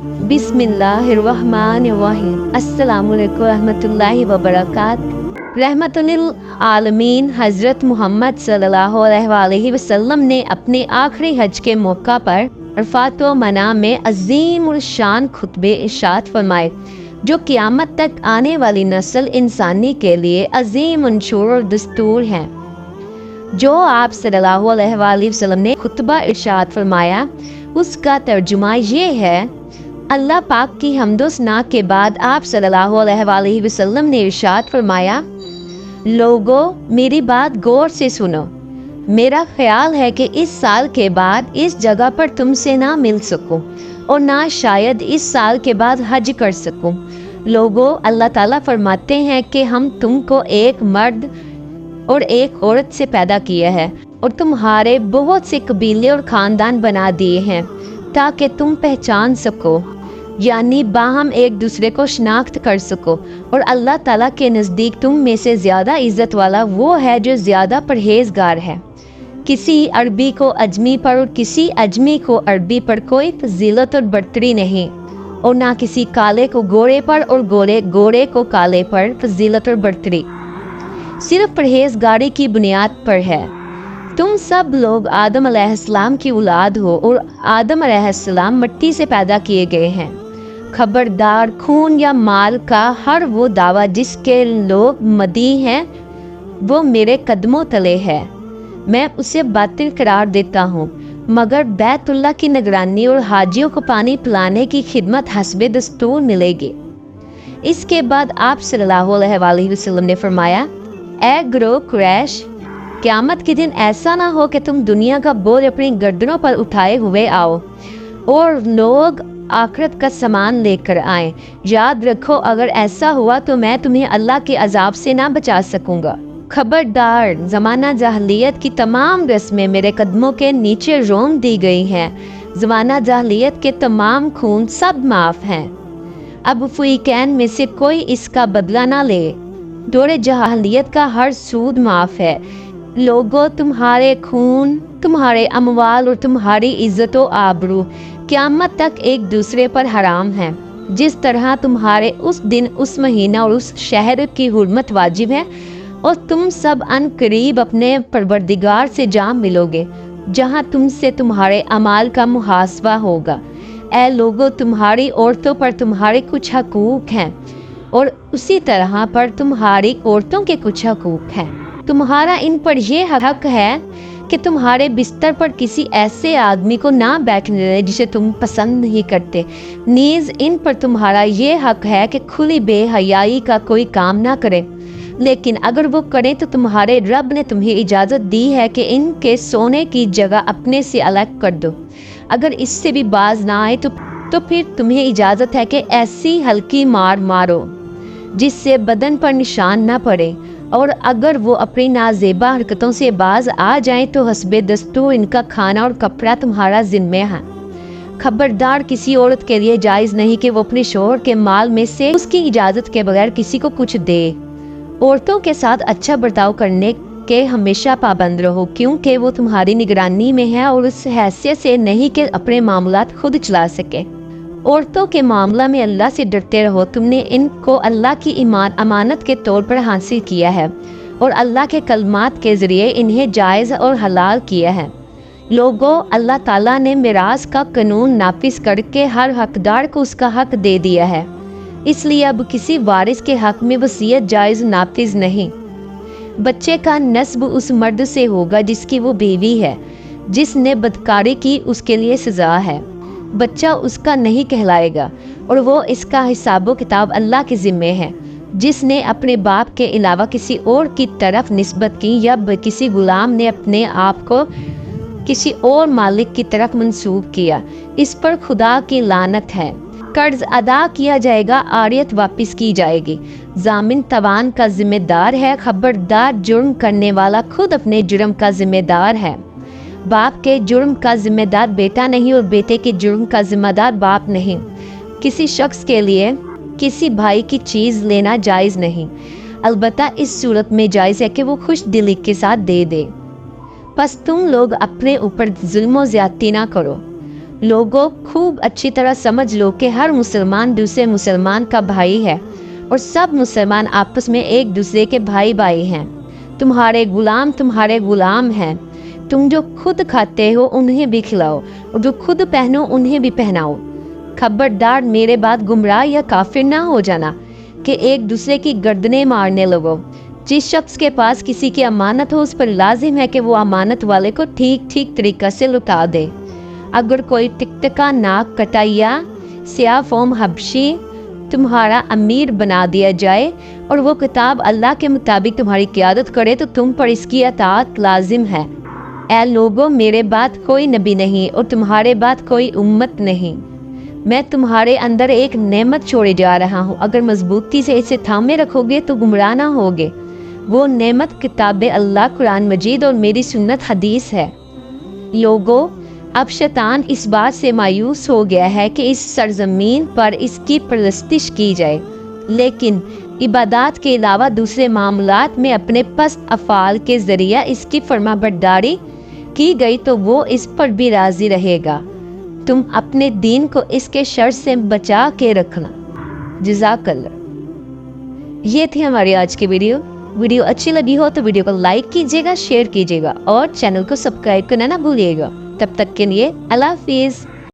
बिस्मिल्लाहिर्रहमानिर्रहीम। अस्सलामुअलैकुम रहमतुल्लाहि व बरकात। रहमतुल आलमीन हज़रत मोहम्मद सल्लल्लाहु अलैहि वसल्लम ने अपने आखिरी हज के मौका पर अरफात व मना में अजीम और शान खुतबे इरशाद फरमाए, जो क़यामत तक आने वाली नस्ल इंसानी के लिए अजीम मंशूर और दस्तूर हैं। जो आप सल्लल्लाहु अलैहि वसल्लम ने खुतबा इरशाद फरमाया, उसका तर्जुमा ये है। अल्लाह पाक की हम्दो सना के बाद आप सल्लल्लाहु अलैहि वसल्लम ने इरशाद फरमाया, लोगों मेरी बात गौर से सुनो। मेरा ख्याल है कि इस साल के बाद इस जगह पर तुमसे ना मिल सकूं और ना शायद इस साल के बाद हज कर सकूं। लोगों, अल्लाह ताला फरमाते हैं कि हम तुमको एक मर्द और एक औरत से पैदा किया है और तुम्हारे बहुत से कबीले और ख़ानदान बना दिए हैं ताकि तुम पहचान सको, यानी बाहम एक दूसरे को शनाख्त कर सको। और अल्लाह ताला के नज़दीक तुम में से ज़्यादा इज़्ज़त वाला वो है जो ज़्यादा परहेज़गार है। किसी अरबी को अजमी पर और किसी अजमी को अरबी पर कोई फजीलत और बरतरी नहीं, और ना किसी काले को गोरे पर और गोरे को काले पर फजीलत और बरतरी, सिर्फ परहेजगारी की बुनियाद पर है। तुम सब लोग आदम अलैहिस्सलाम की औलाद हो और आदम अलैहिस्सलाम मिट्टी से पैदा किए गए हैं। खबरदार, खून या माल का हर वो दावा जिसके लोग मदी हैं वो मेरे कदमों तले है, मैं उसे बातिल करार देता हूँ। मगर बैतुल्लाह की निगरानी और हाजियों को पानी पिलाने की खिदमत हस्बे दस्तूर मिलेगी। इसके बाद आप सल्लल्लाहु अलैहि वसल्लम ने फरमाया, ऐ ग्रोह कुरैश, क़यामत के दिन ऐसा ना हो कि तुम दुनिया का बोझ अपनी गर्दनों पर उठाए हुए आओ और लोग आखिरत का सामान लेकर आए। याद रखो, अगर ऐसा हुआ तो मैं तुम्हें अल्लाह के अजाब से ना बचा सकूंगा। खबरदार, ज़माना जाहलियत की तमाम रस्में मेरे कदमों के नीचे रोन दी गई हैं। ज़माना जाहलियत के तमाम खून सब माफ़ हैं। अब फुईकैन में से कोई इसका बदला ना ले। दौरे जहालियत का हर सूद माफ़ है। लोगों, तुम्हारे खून, तुम्हारे अमवाल और तुम्हारी इज्जत व आबरू क़यामत तक एक दूसरे पर हराम है। जिस तरह तुम्हारे उस दिन, उस महीना और उस शहर की हुर्मत वाजिब है, और तुम सब अन करीब अपने परवरदिगार से जा मिलोगे जहाँ तुमसे तुम्हारे अमाल का मुहासबा होगा। ऐ लोगों, तुम्हारी औरतों पर तुम्हारे कुछ हकूक़ हैं और उसी तरह पर तुम्हारी औरतों के कुछ हकूक़ हैं। तुम्हारा इन पर यह हक है कि तुम्हारे बिस्तर पर किसी ऐसे आदमी को ना बैठने दें जिसे तुम पसंद नहीं करते। नीज़ इन पर तुम्हारा ये हक है कि खुली बेहयाई का कोई काम ना करें, लेकिन अगर वो करें तो तुम्हारे रब ने तुम्हें इजाज़त दी है कि इनके सोने की जगह अपने से अलग कर दो। अगर इससे भी बाज ना आए तो फिर तुम्हें इजाज़त है कि ऐसी हल्की मार मारो जिससे बदन पर निशान ना पड़े, और अगर वो अपनी नाजेबा हरकतों से बाज आ जाएं तो हस्बे दस्तूर इनका खाना और कपड़ा तुम्हारा जिम्मे है। खबरदार, किसी औरत के लिए जायज़ नहीं कि वो अपने शौहर के माल में से उसकी इजाज़त के बगैर किसी को कुछ दे। औरतों के साथ अच्छा बर्ताव करने के हमेशा पाबंद रहो, क्योंकि वो तुम्हारी निगरानी में है और उस हैसियत से नहीं कि अपने मामलात खुद चला सके। औरतों के मामला में अल्लाह से डरते रहो। तुमने इनको अल्लाह की अमानत के तौर पर हासिल किया है और अल्लाह के कलमात के ज़रिए इन्हें जायज़ और हलाल किया है। लोगों, अल्लाह ताला ने मिरास का कानून नाफिज करके हर हकदार को उसका हक दे दिया है, इसलिए अब किसी वारिस के हक में वसीयत जायज़ नाफिज नहीं। बच्चे का नस्ब उस मर्द से होगा जिसकी वो बीवी है। जिसने बदकारी की उसके लिए सज़ा है। बच्चा उसका नहीं कहलाएगा और वो इसका हिसाबो किताब अल्लाह के ज़िम्मे है। जिसने अपने बाप के अलावा किसी और की तरफ निस्बत की या किसी गुलाम ने अपने आप को किसी और मालिक की तरफ मंसूब किया, इस पर खुदा की लानत है। कर्ज अदा किया जाएगा, आरियत वापस की जाएगी। जामिन तवान का जिम्मेदार है। खबरदार, जुर्म करने वाला खुद अपने जुर्म का जिम्मेदार है। बाप के जुर्म का जिम्मेदार बेटा नहीं और बेटे के जुर्म का जिम्मेदार बाप नहीं। किसी शख्स के लिए किसी भाई की चीज़ लेना जायज़ नहीं, अलबत्ता इस सूरत में जायज़ है कि वो खुश दिली के साथ दे दे। बस तुम लोग अपने ऊपर जुल्म व ज़्यादती ना करो। लोगों खूब अच्छी तरह समझ लो कि हर मुसलमान दूसरे मुसलमान का भाई है और सब मुसलमान आपस में एक दूसरे के भाई भाई हैं। तुम्हारे गुलाम हैं। तुम जो खुद खाते हो उन्हें भी खिलाओ और जो खुद पहनो उन्हें भी पहनाओ। खबरदार मेरे बाद गुमराह या काफिर ना हो जाना कि एक दूसरे की गर्दनें मारने लगो। जिस शख्स के पास किसी की अमानत हो उस पर लाजिम है कि वो अमानत वाले को ठीक ठीक तरीक़ा से लौटा दे। अगर कोई टिकटका नाक कटाइया स्याह फोम हबशी तुम्हारा अमीर बना दिया जाए और वो किताब अल्लाह के मुताबिक तुम्हारी क़ियादत करे तो तुम पर इसकी अताअत लाजिम है। ऐ लोगों, मेरे बाद कोई नबी नहीं और तुम्हारे बाद कोई उम्मत नहीं। मैं तुम्हारे अंदर एक नेमत छोड़े जा रहा हूँ, अगर मजबूती से इसे थामे रखोगे तो गुमराह ना होगे। वो नेमत किताब अल्लाह, कुरान मजीद और मेरी सुन्नत हदीस है। लोगों, अब शैतान इस बात से मायूस हो गया है कि इस सरजमीन पर इसकी परस्तिश की जाए, लेकिन इबादत के अलावा दूसरे मामलात में अपने पस्त अफ़ाल के ज़रिए इसकी फरमाबरदारी की गई तो वो इस पर भी राज़ी रहेगा। तुम अपने दीन को इसके शर से बचा के रखना। जज़ाकल्लाह। ये थी हमारी आज की वीडियो अच्छी लगी हो तो वीडियो को लाइक कीजिएगा, शेयर कीजिएगा और चैनल को सब्सक्राइब करना ना भूलिएगा। तब तक के लिए अल्लाह हाफिज़।